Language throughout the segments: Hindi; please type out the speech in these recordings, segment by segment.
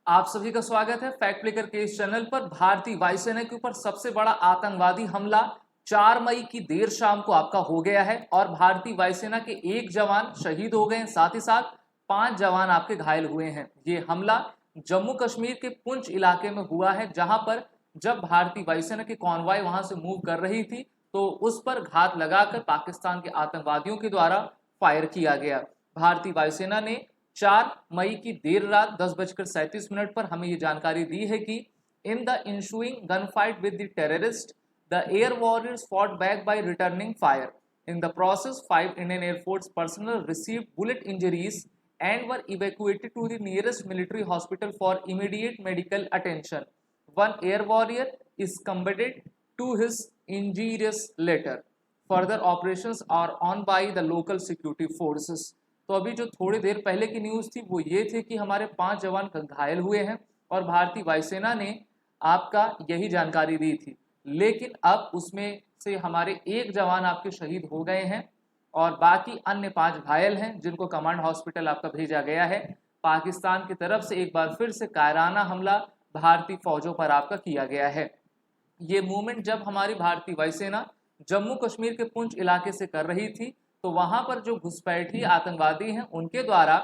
आप सभी का स्वागत है फैक्ट क्लिकर के इस चैनल पर। भारतीय वायुसेना के ऊपर सबसे बड़ा आतंकवादी हमला 4 मई की देर शाम को आपका हो गया है और भारतीय वायुसेना के 1 जवान शहीद हो गए हैं, साथ ही साथ 5 जवान आपके घायल हुए हैं। ये हमला जम्मू कश्मीर के पुंछ इलाके में हुआ है, जहां पर जब भारतीय वायुसेना की कॉन्वॉय वहां से मूव कर रही थी तो उस पर घात लगाकर पाकिस्तान के आतंकवादियों के द्वारा फायर किया गया। भारतीय वायुसेना ने 4 मई की देर रात 10:37 पर हमें ये जानकारी दी है कि in the ensuing gun fight with the terrorist the air warriors fought back by returning fire. In the process 5 Indian air force personnel received bullet injuries and were evacuated to the nearest military hospital for immediate medical attention. One air warrior is combated to his injuries later. Further operations are on by the local security forces. तो अभी जो थोड़ी देर पहले की न्यूज़ थी वो ये थी कि हमारे 5 जवान घायल हुए हैं और भारतीय वायुसेना ने आपका यही जानकारी दी थी, लेकिन अब उसमें से हमारे 1 जवान आपके शहीद हो गए हैं और बाकी अन्य 5 घायल हैं, जिनको कमांड हॉस्पिटल आपका भेजा गया है। पाकिस्तान की तरफ से एक बार फिर से कायराना हमला भारतीय फौजों पर आपका किया गया है। ये मूवमेंट जब हमारी भारतीय वायुसेना जम्मू कश्मीर के पुंछ इलाके से कर रही थी तो वहां पर जो घुसपैठी आतंकवादी हैं उनके द्वारा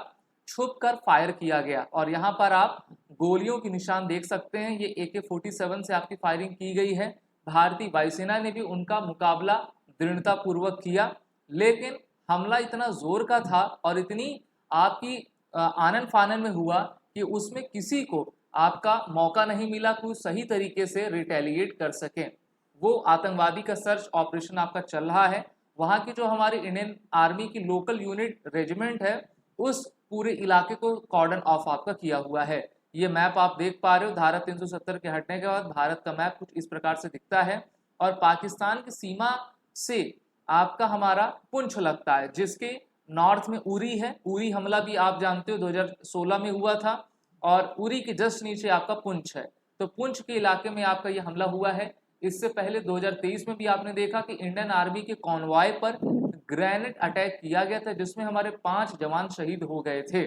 छुप कर फायर किया गया और यहाँ पर आप गोलियों के निशान देख सकते हैं। ये AK-47 से आपकी फायरिंग की गई है। भारतीय वायुसेना ने भी उनका मुकाबला दृढ़तापूर्वक किया, लेकिन हमला इतना जोर का था और इतनी आपकी आनन फानन में हुआ कि उसमें किसी को आपका मौका नहीं मिला कि सही तरीके से रिटेलिएट कर सकें। वो आतंकवादी का सर्च ऑपरेशन आपका चल रहा है। वहाँ की जो हमारी इंडियन आर्मी की लोकल यूनिट रेजिमेंट है उस पूरे इलाके को कॉर्डन ऑफ आपका किया हुआ है। ये मैप आप देख पा रहे हो, धारा 370 के हटने के बाद भारत का मैप कुछ इस प्रकार से दिखता है और पाकिस्तान की सीमा से आपका हमारा पुंछ लगता है, जिसके नॉर्थ में उरी है। उरी हमला भी आप जानते हो 2016 में हुआ था और उरी के जस्ट नीचे आपका पुंछ है। तो पुंछ के इलाके में आपका ये हमला हुआ है। इससे पहले 2023 में भी आपने देखा कि इंडियन आर्मी के कॉन्वॉय पर ग्रेनेड अटैक किया गया था, जिसमें हमारे 5 जवान शहीद हो गए थे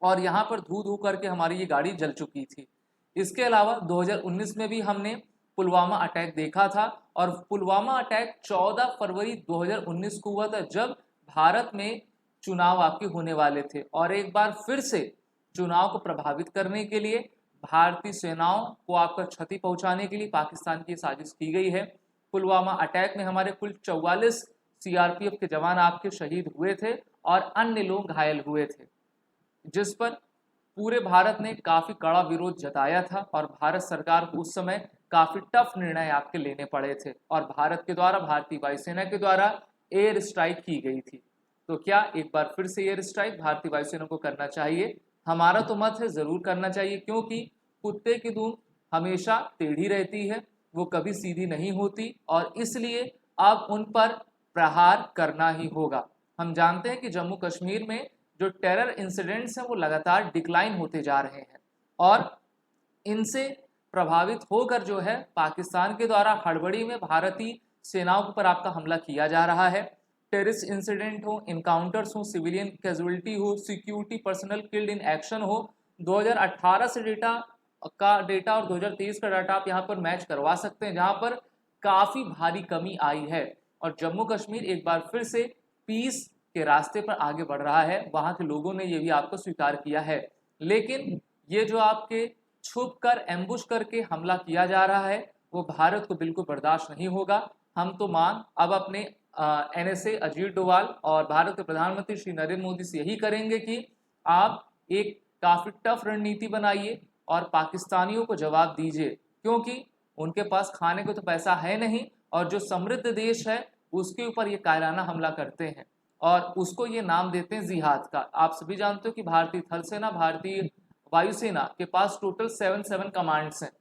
और यहाँ पर धू धू करके हमारी ये गाड़ी जल चुकी थी। इसके अलावा 2019 में भी हमने पुलवामा अटैक देखा था और पुलवामा अटैक 14 फरवरी 2019 को हुआ था, जब भारत में चुनाव आपके होने वाले थे और एक बार फिर से चुनाव को प्रभावित करने के लिए भारतीय सेनाओं को आपका क्षति पहुंचाने के लिए पाकिस्तान की साजिश की गई है। पुलवामा अटैक में हमारे कुल 44 CRPF के जवान आपके शहीद हुए थे और अन्य लोग घायल हुए थे, जिस पर पूरे भारत ने काफ़ी कड़ा विरोध जताया था और भारत सरकार को उस समय काफ़ी टफ निर्णय आपके लेने पड़े थे और भारत के द्वारा, भारतीय वायुसेना के द्वारा एयर स्ट्राइक की गई थी। तो क्या एक बार फिर से एयर स्ट्राइक भारतीय वायुसेना को करना चाहिए? हमारा तो मत है ज़रूर करना चाहिए, क्योंकि कुत्ते की दूम हमेशा टेढ़ी रहती है, वो कभी सीधी नहीं होती और इसलिए अब उन पर प्रहार करना ही होगा। हम जानते हैं कि जम्मू कश्मीर में जो टेरर इंसिडेंट्स हैं वो लगातार डिक्लाइन होते जा रहे हैं और इनसे प्रभावित होकर जो है पाकिस्तान के द्वारा हड़बड़ी में भारतीय सेनाओं पर आपका हमला किया जा रहा है। टेररिस्ट इंसिडेंट हो, इनकाउंटर्स हो, सिविलियन कैजुअलिटी हो, security personal killed in action हो, 2018 से डेटा और 2023 का डाटा आप यहाँ पर मैच करवा सकते हैं, जहाँ पर काफ़ी भारी कमी आई है और जम्मू कश्मीर एक बार फिर से पीस के रास्ते पर आगे बढ़ रहा है। वहाँ के लोगों ने ये भी आपको स्वीकार किया है, लेकिन ये जो आपके छुप कर एम्बुश करके हमला किया जा रहा है वो भारत को बिल्कुल बर्दाश्त नहीं होगा। हम तो मांग अब अपने NSA अजीत डोभाल और भारत के प्रधानमंत्री श्री नरेंद्र मोदी से यही करेंगे कि आप एक काफ़ी टफ रणनीति बनाइए और पाकिस्तानियों को जवाब दीजिए, क्योंकि उनके पास खाने को तो पैसा है नहीं और जो समृद्ध देश है उसके ऊपर ये कायराना हमला करते हैं और उसको ये नाम देते हैं जिहाद का। आप सभी जानते हो कि भारतीय थल सेना, भारतीय वायुसेना के पास टोटल 7 कमांड्स हैं।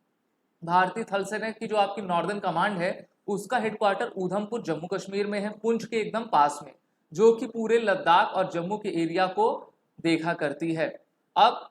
भारतीय थल सेना की जो आपकी नॉर्दर्न कमांड है उसका हेडक्वार्टर उधमपुर जम्मू कश्मीर में है, पुंछ के एकदम पास में, जो कि पूरे लद्दाख और जम्मू के एरिया को देखा करती है। अब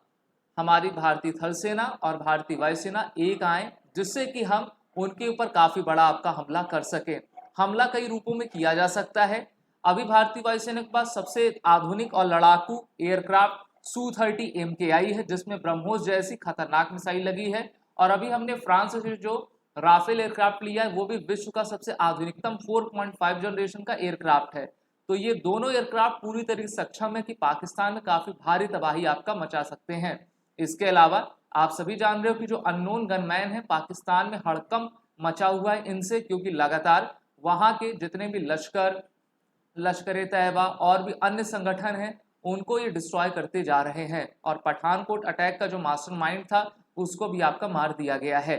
हमारी भारतीय थल सेना और भारतीय वायुसेना एक आए, जिससे कि हम उनके ऊपर काफ़ी बड़ा आपका हमला कर सकें। हमला कई रूपों में किया जा सकता है। अभी भारतीय वायुसेना के पास सबसे आधुनिक और लड़ाकू एयरक्राफ्ट Su-30 MKI है, जिसमें ब्रह्मोस जैसी खतरनाक मिसाइल लगी है। और अभी हमने फ्रांस से जो राफेल एयरक्राफ्ट लिया है वो भी विश्व का सबसे आधुनिकतम 4.5 जनरेशन का एयरक्राफ्ट है। तो ये दोनों एयरक्राफ्ट पूरी तरीके से सक्षम है कि पाकिस्तान में काफी भारी तबाही आपका मचा सकते हैं। इसके अलावा आप सभी जान रहे हो कि जो अननोन गनमैन है पाकिस्तान में हड़कंप मचा हुआ है इनसे, क्योंकि लगातार वहां के जितने भी लश्कर तैयबा और भी अन्य संगठन हैं उनको ये डिस्ट्रॉय करते जा रहे हैं। और पठानकोट अटैक का जो मास्टरमाइंड था उसको भी आपका मार दिया गया है।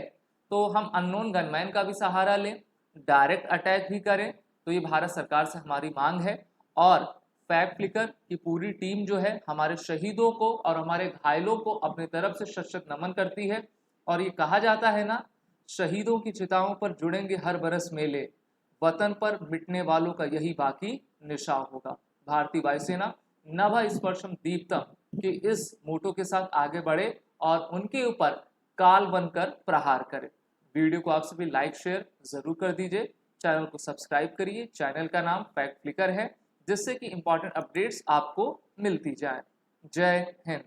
तो हम अननोन गनमैन का भी सहारा लें, डायरेक्ट अटैक भी करें, तो ये भारत सरकार से हमारी मांग है। और फैक्ट फ्लिकर की पूरी टीम जो है हमारे शहीदों को और हमारे घायलों को अपनी तरफ से शत नमन करती है। और ये कहा जाता है ना, शहीदों की चिताओं पर जुड़ेंगे हर बरस मेले, वतन पर मिटने वालों का यही बाकी निशान होगा। भारतीय वायुसेना नभ स्पर्शम दीप्तम के इस मोटो के साथ आगे बढ़े और उनके ऊपर काल बनकर प्रहार करे। वीडियो को आप सभी लाइक शेयर जरूर कर दीजिए, चैनल को सब्सक्राइब करिए। चैनल का नाम फैक्ट फ्लिकर है, जिससे कि इंपॉर्टेंट अपडेट्स आपको मिलती जाए। जय हिंद।